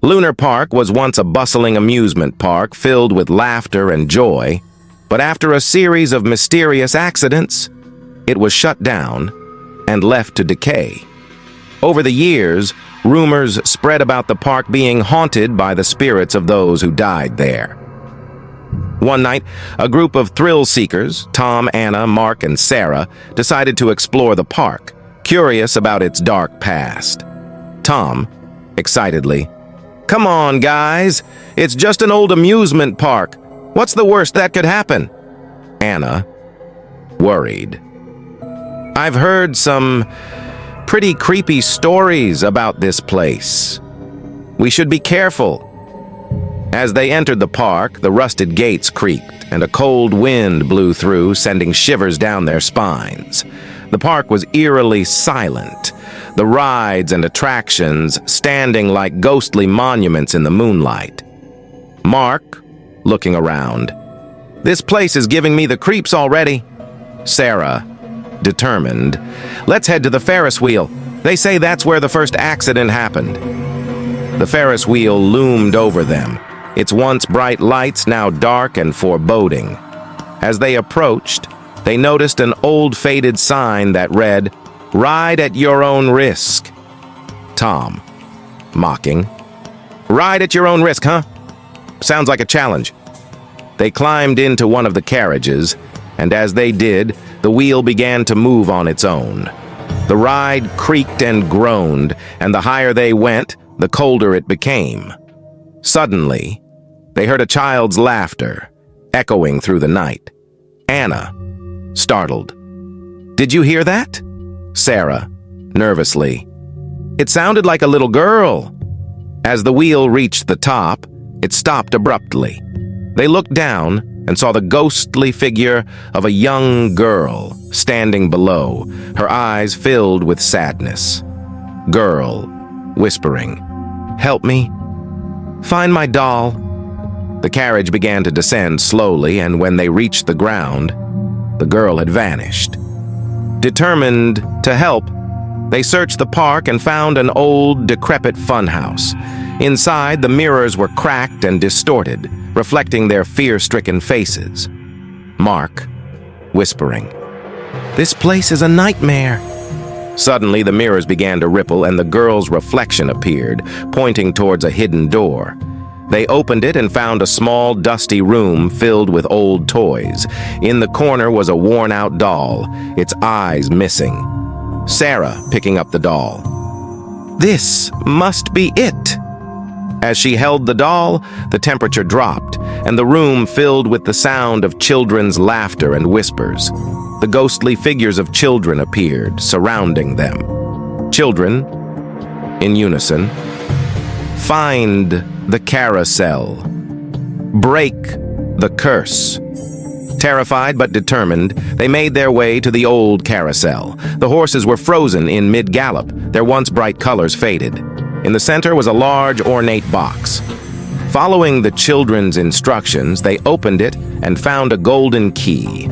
Lunar Park was once a bustling amusement park filled with laughter and joy, but after a series of mysterious accidents, it was shut down and left to decay. Over the years, rumors spread about the park being haunted by the spirits of those who died there. One night, a group of thrill seekers, Tom, Anna, Mark, and Sarah, decided to explore the park, curious about its dark past. Tom, excitedly, "Come on, guys! It's just an old amusement park. What's the worst that could happen?" Anna, worried, "I've heard some pretty creepy stories about this place. We should be careful." As they entered the park, the rusted gates creaked, and a cold wind blew through, sending shivers down their spines. The park was eerily silent, the rides and attractions standing like ghostly monuments in the moonlight. Mark, looking around, "This place is giving me the creeps already." Sarah, determined, "Let's head to the Ferris wheel. They say that's where the first accident happened." The Ferris wheel loomed over them, its once bright lights now dark and foreboding. As they approached, they noticed an old faded sign that read, "Ride at your own risk." Tom, mocking, "Ride at your own risk, huh? Sounds like a challenge." They climbed into one of the carriages, and as they did, the wheel began to move on its own. The ride creaked and groaned, and the higher they went, the colder it became. Suddenly, they heard a child's laughter, echoing through the night. Anna, startled, "Did you hear that?" Sarah, nervously, "It sounded like a little girl." As the wheel reached the top, it stopped abruptly. They looked down and saw the ghostly figure of a young girl standing below, her eyes filled with sadness. Girl, whispering, "Help me. Find my doll." The carriage began to descend slowly, and when they reached the ground, the girl had vanished. Determined to help, they searched the park and found an old, decrepit funhouse. Inside, the mirrors were cracked and distorted, reflecting their fear-stricken faces. Mark, whispering, "This place is a nightmare." Suddenly, the mirrors began to ripple and the girl's reflection appeared, pointing towards a hidden door. They opened it and found a small, dusty room filled with old toys. In the corner was a worn-out doll, its eyes missing. Sarah picking up the doll. "This must be it." As she held the doll, the temperature dropped, and the room filled with the sound of children's laughter and whispers. The ghostly figures of children appeared, surrounding them. Children, in unison, "Find the carousel. Break the curse." Terrified but determined, they made their way to the old carousel. The horses were frozen in mid-gallop, their once bright colors faded. In the center was a large, ornate box. Following the children's instructions, they opened it and found a golden key.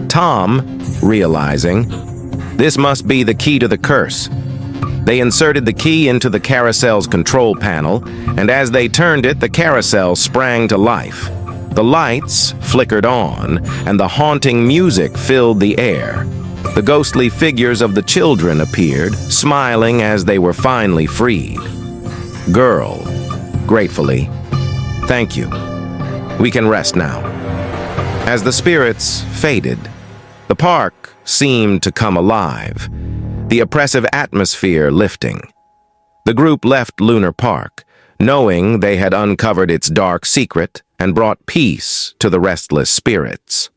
Tom, realizing, this must be the key to the curse. They inserted the key into the carousel's control panel, and as they turned it, the carousel sprang to life. The lights flickered on, and the haunting music filled the air. The ghostly figures of the children appeared, smiling as they were finally freed. Girl, gratefully, "Thank you. We can rest now." As the spirits faded, the park seemed to come alive, the oppressive atmosphere lifting. The group left Lunar Park, knowing they had uncovered its dark secret and brought peace to the restless spirits.